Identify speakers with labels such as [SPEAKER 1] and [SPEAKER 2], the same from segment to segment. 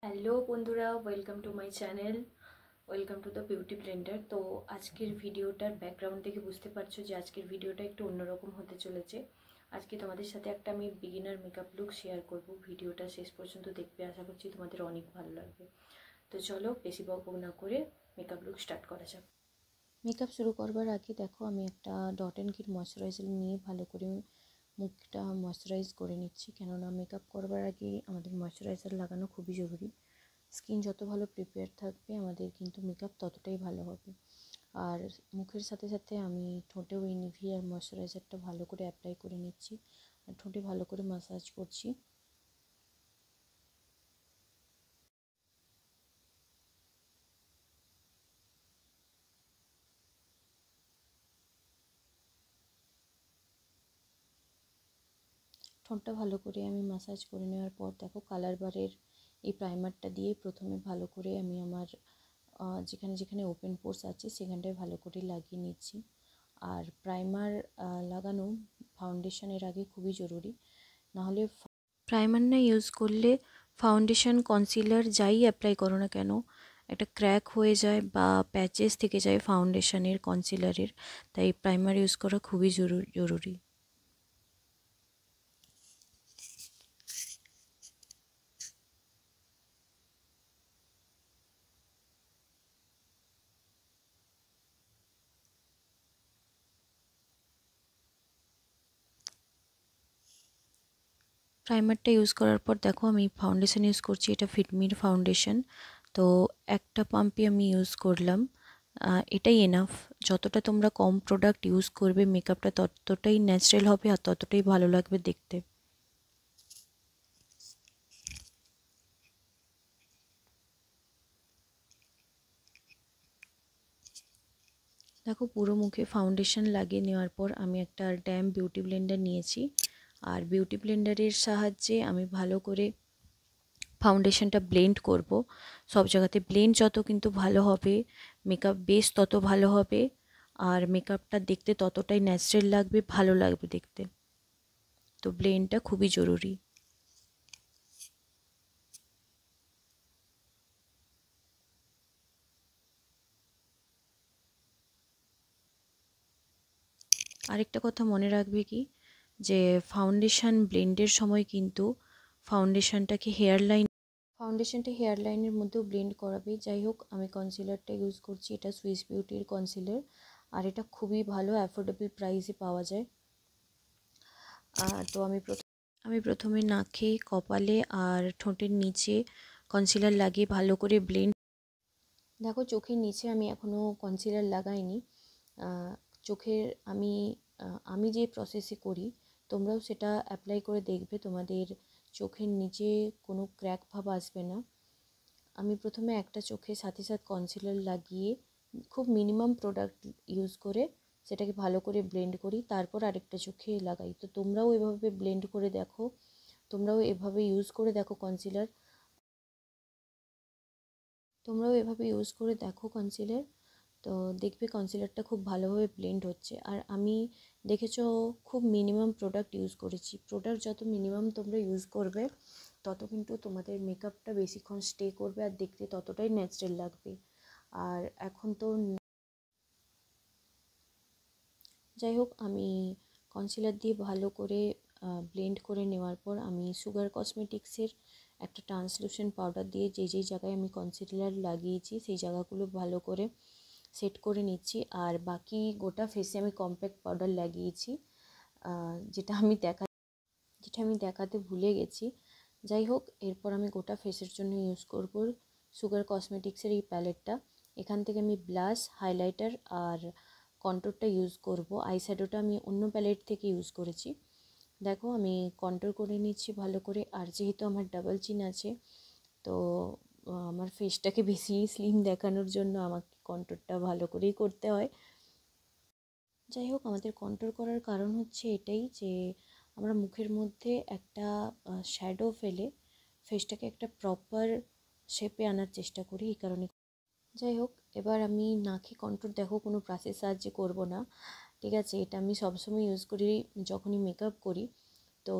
[SPEAKER 1] Hello বন্ধুরা, welcome to my channel, welcome to the beauty Blender. তো আজকের ভিডিওটার ব্যাকগ্রাউন্ড থেকে বুঝতে পারছো যে আজকের ভিডিওটা একটু অন্যরকম হতে চলেছে। আজকে তোমাদের সাথে একটা আমি বিগিনার মেকআপ লুক শেয়ার করব। ভিডিওটা শেষ পর্যন্ত দেখবে, আশা করছি তোমাদের অনেক ভালো লাগবে। তো চলো বেশি বকবক না করে মেকআপ লুক স্টার্ট করা যাক। মেকআপ শুরু করবার আগে দেখো আমি একটা ডট অ্যান্ড কির ময়শ্চারাইজার নিয়ে ভালো করে মুখটা ময়শ্চারাইজ করে নিচ্ছি, কেননা মেকআপ করবার আগে আমাদের ময়শ্চারাইজার লাগানো খুবই জরুরি। স্কিন যত ভালো প্রিপেয়ার থাকবে আমাদের কিন্তু মেকআপ ততটাই ভালো হবে। আর মুখের সাথে সাথে আমি ঠোঁটেও এই নিভিয়ার ময়শ্চারাইজারটা ভালো করে অ্যাপ্লাই করে নিচ্ছি আর ঠোঁটে ভালো করে ম্যাসাজ করছি। ঠোঁটটা ভালো করে আমি ম্যাসাজ করে নেওয়ার পর দেখো কালার বারের এই প্রাইমারটা দিয়ে প্রথমে ভালো করে আমি আমার যেখানে যেখানে ওপেন পোর্স আছে সেখানটায় ভালো করে লাগিয়ে নিচ্ছি। আর প্রাইমার লাগানো ফাউন্ডেশনের আগে খুবই জরুরি, নাহলে প্রাইমার না ইউজ করলে ফাউন্ডেশন কনসিলার যাই অ্যাপ্লাই করো না কেন একটা ক্র্যাক হয়ে যায় বা প্যাচেস থেকে যায় ফাউন্ডেশনের কনসিলারের। তাই প্রাইমার ইউজ করা খুবই জরুরি। প্রাইমারটা ইউজ করার পর দেখো আমি ফাউন্ডেশন ইউজ করছি, এটা ফিটমির ফাউন্ডেশন। তো একটা পাম্পই আমি ইউজ করলাম, এটাই এনাফ। যতটা তোমরা কম প্রোডাক্ট ইউজ করবে মেকআপটা ততটাই ন্যাচারাল হবে আর ততটাই ভালো লাগবে দেখতে। দেখো পুরো মুখে ফাউন্ডেশন লাগিয়ে নেওয়ার পর আমি একটা ড্যাম বিউটি ব্লেন্ডার নিয়েছি, আর বিউটি ব্লেন্ডারের সাহায্যে আমি ভালো করে ফাউন্ডেশনটা ব্লেন্ড করব। সব জায়গাতে ব্লেন্ড যত কিন্তু ভালো হবে মেকআপ বেস তত ভালো হবে আর মেকআপটা দেখতে ততটাই ন্যাচারাল লাগবে, ভালো লাগবে দেখতে। তো ব্লেন্ডটা খুবই জরুরি। আরেকটা কথা মনে রাখবে কি, যে ফাউন্ডেশন ব্লেন্ডের সময় কিন্তু ফাউন্ডেশনটা হেয়ার লাইনের মধ্যেও ব্লেন্ড করাবে। যাই হোক, আমি কনসিলারটা ইউজ করছি, এটা সুইস বিউটির কনসিলার, আর এটা খুবই ভালো অ্যাফোর্ডেবল প্রাইসে পাওয়া যায়। তো আমি প্রথমে নাকে, কপালে আর ঠোঁটের নিচে কনসিলার লাগিয়ে ভালো করে ব্লেন্ড। দেখো চোখের নিচে আমি এখনও কনসিলার লাগাইনি। চোখের আমি যে প্রসেসে করি তোমরাও সেটা অ্যাপ্লাই করে দেখবে, তোমাদের চোখের নিচে কোনো ক্র্যাক ভাব আসবে না। আমি প্রথমে একটা চোখে সাথে সাথে কনসিলার লাগিয়ে খুব মিনিমাম প্রোডাক্ট ইউজ করে সেটাকে ভালো করে ব্লেন্ড করি, তারপর আরেকটা চোখে লাগাই। তো তোমরাও এভাবে ব্লেন্ড করে দেখো, তোমরাও এভাবে ইউজ করে দেখো কনসিলার, কনসিলার। তো দেখবে কনসিলারটা খুব ভালোভাবে ব্লেন্ড হচ্ছে। আর আমি দেখেছো খুব মিনিমাম প্রোডাক্ট ইউজ করেছি। প্রোডাক্ট যত মিনিমাম তোমরা ইউজ করবে তত কিন্তু তোমাদের মেকআপটা বেশিক্ষণ স্টে করবে আর দেখতে ততটাই ন্যাচারাল লাগবে। আর এখন তো যাই হোক, আমি কনসিলার দিয়ে ভালো করে ব্লেন্ড করে নেওয়ার পর আমি সুগার কসমেটিক্সের একটা ট্রান্সলুসেন্ট পাউডার দিয়ে যেই জায়গায় আমি কনসিলার লাগিয়েছি সেই জায়গাগুলো ভালো করে সেট করে নিচ্ছি। আর বাকি গোটা ফেসে আমি কম্প্যাক্ট পাউডার লাগিয়েছি, যেটা আমি দেখাতে ভুলে গেছি। যাই হোক, এরপর আমি গোটা ফেসের জন্য ইউজ করব সুগার কসমেটিক্সের এই প্যালেটটা। এখান থেকে আমি ব্লাশ, হাইলাইটার আর কন্ট্যুরটা ইউজ করব। আইশ্যাডোটা আমি অন্য প্যালেট থেকে ইউজ করেছি। দেখো আমি কন্ট্যুর করে নিচ্ছি ভালো করে। আর যেহেতু আমার ডাবল চিন আছে, তো আমার ফেসটাকে বেশি স্লিম দেখানোর জন্য আমাকে কন্ট্যুরটা ভালো করেই করতে হয়। যাই হোক, আমাদের কন্ট্যুর করার কারণ হচ্ছে এটাই যে আমরা মুখের মধ্যে একটা শ্যাডো ফেলে ফেসটাকে একটা প্রপার শেপে আনার চেষ্টা করি, এই কারণে। যাই হোক, এবার আমি নাকে কন্ট্যুর দেখো কোনো ব্রাশের সাহায্যে করব না, ঠিক আছে? এটা আমি সবসময় ইউজ করি যখনই মেকআপ করি। তো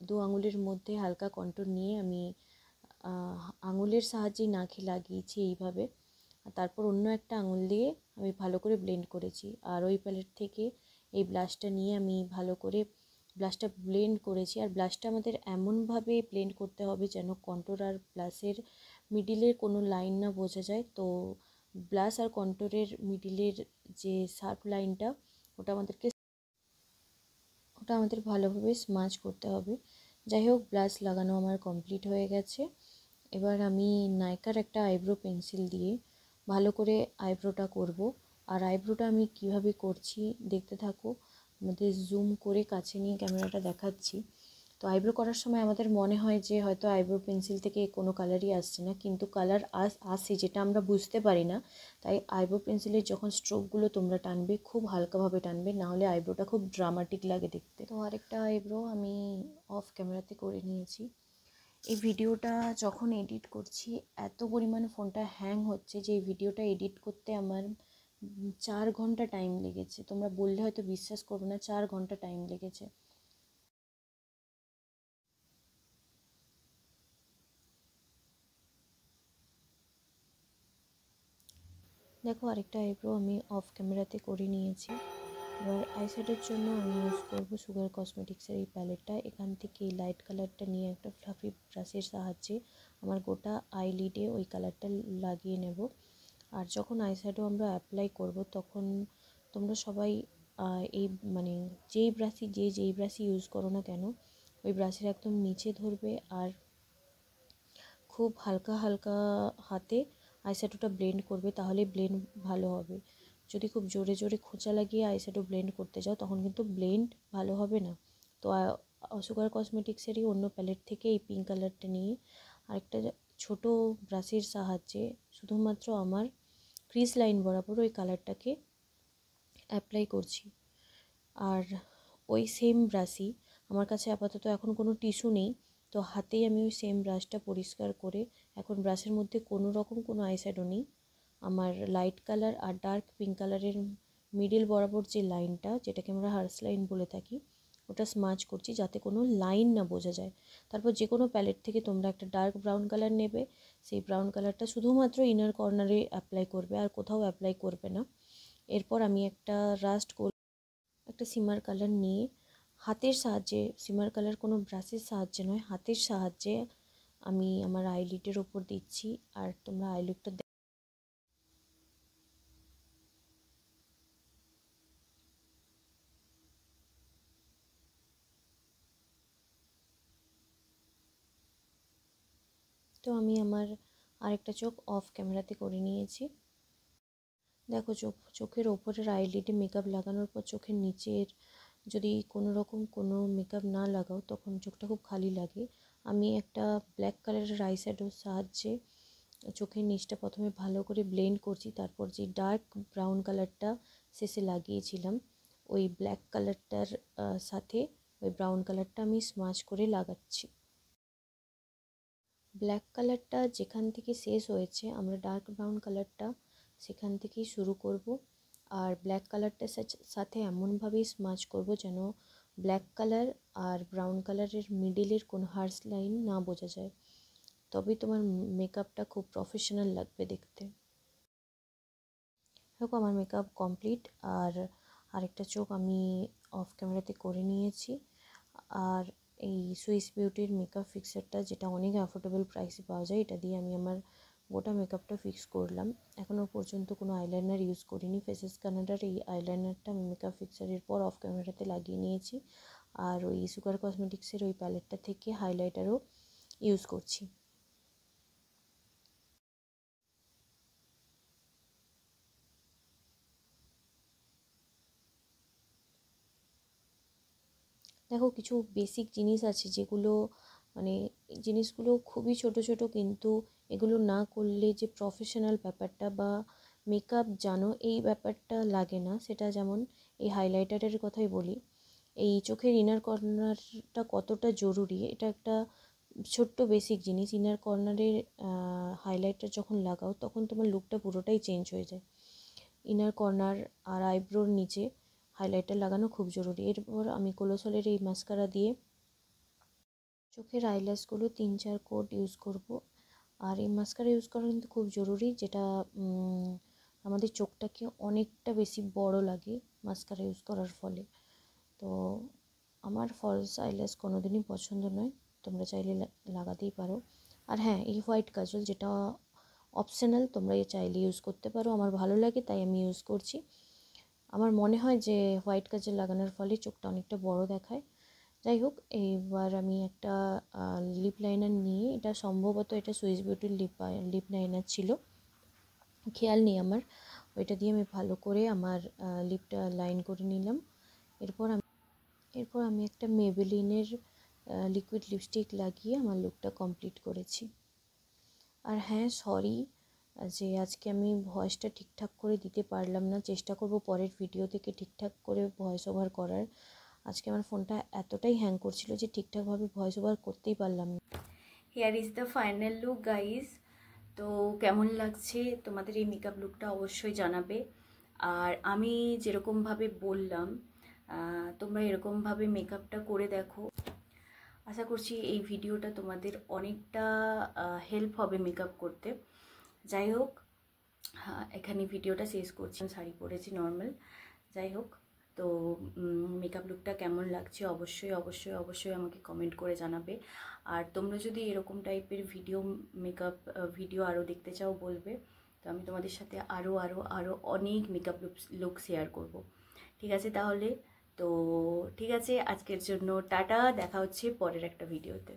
[SPEAKER 1] দু আঙুলের মধ্যে হালকা কন্ট্যুর নিয়ে আমি আঙুলের সাহায্যেই নাকে লাগিয়েছি এইভাবে। আর তারপর অন্য একটা আঙুল দিয়ে আমি ভালো করে ব্লেন্ড করেছি। আর ওই প্যালেট থেকে এই ব্লাশটা নিয়ে আমি ভালো করে ব্লাশটা ব্লেন্ড করেছি। আর ব্লাশটা আমাদের এমনভাবে ব্লেন্ড করতে হবে যেন কন্ট্যুর আর ব্লাশের মিডিলের কোনো লাইন না বোঝা যায়। তো ব্লাশ আর কন্ট্যুরের মিডিলের যে শার্প লাইনটা ওটা আমাদের ভালোভাবে স্মাচ করতে হবে। যাই হোক, ব্লাশ লাগানো আমার কমপ্লিট হয়ে গেছে। এবার আমি নাইকার একটা আইব্রো পেন্সিল দিয়ে ভালো করে আইব্রোটা করব। আর আইব্রোটা আমি কিভাবে করছি দেখতে থাকো। আমাদের জুম করে কাছে নিয়ে ক্যামেরাটা দেখাচ্ছি। তো আইব্রো করার সময় আমাদের মনে হয় যে হয়তো আইব্রো পেন্সিল থেকে কোনো কালারই আসছে না, কিন্তু কালার আসে, যেটা আমরা বুঝতে পারি না। তাই আইব্রো পেন্সিলের যখন স্ট্রোকগুলো তোমরা টানবে খুব হালকাভাবে টানবে, নাহলে আইব্রোটা খুব ড্রামাটিক লাগে দেখতে। তো আরেকটা আইব্রো আমি অফ ক্যামেরাতে করে নিয়েছি। এই ভিডিওটা যখন এডিট করছি এত পরিমাণে ফোনটা হ্যাং হচ্ছে যে এই ভিডিওটা এডিট করতে আমার 4 ঘন্টা টাইম লেগেছে। তোমরা বললে হয়তো বিশ্বাস করবে না, 4 ঘন্টা টাইম লেগেছে। দেখো, আরেকটা আইব্রো আমি অফ ক্যামেরাতে করে নিয়েছি। এবার আইশ্যাডোর জন্য আমি ইউজ করবো সুগার কসমেটিক্সের এই প্যালেটটা। এখান থেকে এই লাইট কালারটা নিয়ে একটা ফ্লাফি ব্রাশের সাহায্যে আমার গোটা আইলিডে ওই কালারটা লাগিয়ে নেব। আর যখন আইশ্যাডো আমরা অ্যাপ্লাই করব তখন তোমরা সবাই এই মানে যেই ব্রাশই ইউজ করো না কেন, ওই ব্রাশের একদম নিচে ধরবে আর খুব হালকা হালকা হাতে আইশ্যাডোটা ব্লেন্ড করবে, তাহলে ব্লেন্ড ভালো হবে। যদি খুব জোরে জোরে খোঁচা লাগিয়ে আইশ্যাডো ব্লেন্ড করতে যাও তখন কিন্তু ব্লেন্ড ভালো হবে না। তো সুগার কসমেটিক্সেরই অন্য প্যালেট থেকে এই পিঙ্ক কালারটা নিয়ে আরেকটা ছোট ব্রাশের সাহায্যে শুধুমাত্র আমার ক্রিজ লাইন বরাবর ওই কালারটাকে অ্যাপ্লাই করছি। আর ওই সেম ব্রাশই আমার কাছে আপাতত এখন কোনো টিস্যু নেই, তো হাতেই আমি ওই সেম ব্রাশটা পরিষ্কার করে, এখন ব্রাশের মধ্যে কোনো রকম কোনো আইশ্যাডো নেই, আমার লাইট কালার আর ডার্ক পিঙ্ক কালারের মিডিল বরাবর যে লাইনটা, যেটাকে আমরা হার্স লাইন বলে থাকি, ওটা স্মাচ করছি যাতে কোনো লাইন না বোঝা যায়। তারপর যে কোনো প্যালেট থেকে তোমরা একটা ডার্ক ব্রাউন কালার নেবে, সেই ব্রাউন কালারটা শুধুমাত্র ইনার কর্নারে অ্যাপ্লাই করবে, আর কোথাও অ্যাপ্লাই করবে না। এরপর আমি একটা সিমার কালার নিয়ে হাতের সাহায্যে, সিমার কালার কোনো ব্রাশের সাহায্যে নয়, হাতের সাহায্যে আমি আমার আইলিডের ওপর দিচ্ছি। আর তোমরা আইলিডটা তো আমি আমার আরেকটা চোখ অফ ক্যামেরাতে করে নিয়েছি। দেখো, চোখের ওপরের আইলিডে মেকআপ লাগানোর পর চোখের নিচের যদি কোনো রকম কোনো মেকআপ না লাগাও তখন চোখটা খুব খালি লাগে। আমি একটা ব্ল্যাক কালারের আইশ্যাডোর সাহায্যে চোখের নিচটা প্রথমে ভালো করে ব্লেন্ড করছি, তারপর যে ডার্ক ব্রাউন কালারটা শেষে লাগিয়েছিলাম ওই ব্ল্যাক কালারটার সাথে ওই ব্রাউন কালারটা আমি স্মাচ করে লাগাচ্ছি। ব্ল্যাক কালারটা যেখান থেকে শেষ হয়েছে আমরা ডার্ক ব্রাউন কালারটা সেখান থেকেই শুরু করব। আর ব্ল্যাক কালারটার সাথে এমনভাবেই স্মাচ করব যেন ব্ল্যাক কালার আর ব্রাউন কালারের মিডিলের কোনো হার্স লাইন না বোঝা যায়, তবেই তোমার মেকআপটা খুব প্রফেশনাল লাগবে দেখতে। দেখো, আমার মেকআপ কমপ্লিট। আর আরেকটা চোখ আমি অফ ক্যামেরাতে করে নিয়েছি। আর এই সুইস বিউটির মেকআপ ফিক্সারটা, যেটা অনেক অ্যাফোর্ডেবল প্রাইসে পাওয়া যায়, এটা দিয়ে আমি আমার গোটা মেকআপটা ফিক্স করলাম। এখনও পর্যন্ত কোনো আইলাইনার ইউজ করিনি। ফেসেস কানাডার এই আইলাইনারটা আমি মেকআপ ফিক্সারের পর অফ ক্যামেরাতে লাগিয়ে নিয়েছি। আর ওই সুগার কসমেটিক্সের ওই প্যালেটটা থেকে হাইলাইটারও ইউজ করছি। দেখো, কিছু বেসিক জিনিস আছে যেগুলো মানে জিনিসগুলো খুবই ছোট ছোট, কিন্তু এগুলো না করলে যে প্রফেশনাল ব্যাপারটা বা মেকআপ জানো এই ব্যাপারটা লাগে না। সেটা যেমন এই হাইলাইটারের কথাই বলি, এই চোখের ইনার কর্নারটা কতটা জরুরি, এটা একটা ছোট্ট বেসিক জিনিস। ইনার কর্নারের হাইলাইটার যখন লাগাও তখন তোমার লুকটা পুরোটাই চেঞ্জ হয়ে যায়। ইনার কর্নার আর আইব্রোর নিচে হাইলাইটার লাগানো খুব জরুরি। এরপর আমি কোলোসলের এই মাস্কারা দিয়ে চোখের আইল্যাশগুলো 3-4 কোট ইউজ করব। আর এই মাস্কারা ইউজ করা কিন্তু খুব জরুরি, যেটা আমাদের চোখটাকে অনেকটা বেশি বড় লাগে মাস্কারা ইউজ করার ফলে। তো আমার ফলস আইল্যাশ কোনো দিনই পছন্দ নয়, তোমরা চাইলে লাগাতেই পারো। আর হ্যাঁ, এই হোয়াইট কাজল যেটা অপশনাল, তোমরা চাইলে ইউজ করতে পারো। আমার ভালো লাগে তাই আমি ইউজ করছি। আমার মনে হয় যে হোয়াইট কাজল লাগানোর ফলে চোখটা অনেকটা বড় দেখায়। যাই হোক, এইবার আমি একটা লিপ লাইনার নিয়ে, এটা সম্ভবত এটা সুইস বিউটির লিপ লাইনার ছিল, খেয়াল নেই আমার। ওইটা দিয়ে আমি ভালো করে আমার লিপটা লাইন করে নিলাম। এরপর আমি একটা মেবেলিনের লিকুইড লিপস্টিক লাগিয়ে আমার লুকটা কমপ্লিট করেছি। আর হ্যাঁ, সরি যে আজকে আমি ভয়েসটা ঠিকঠাক করে দিতে পারলাম না, চেষ্টা করব পরের ভিডিও থেকে ঠিকঠাক করে ভয়েস ওভার করার। আজকে আমার ফোনটা এতটাই হ্যাং করছিল যে ঠিকঠাকভাবে ভয়েস ওভার করতেই পারলাম না।
[SPEAKER 2] Hair is the final look guys. তো কেমন লাগছে তোমাদের এই মেকআপ লুকটা অবশ্যই জানাবে। আর আমি যেরকমভাবে বললাম তোমরা এরকমভাবে মেকআপটা করে দেখো। আশা করছি এই ভিডিওটা তোমাদের অনেকটা হেল্প হবে মেকআপ করতে। যাই হোক, এখানে ভিডিওটা শেষ করছি। শাড়ি পরেছি নর্মাল। যাই হোক, তো মেকআপ লুকটা কেমন লাগছে অবশ্যই অবশ্যই অবশ্যই আমাকে কমেন্ট করে জানাবে। আর তোমরা যদি এরকম টাইপের মেকআপ ভিডিও আরও দেখতে চাও বলবে, তো আমি তোমাদের সাথে আরও অনেক মেকআপ লুক শেয়ার করব। ঠিক আছে তাহলে? তো ঠিক আছে, আজকের জন্য টাটা, দেখা হচ্ছে পরের একটা ভিডিওতে।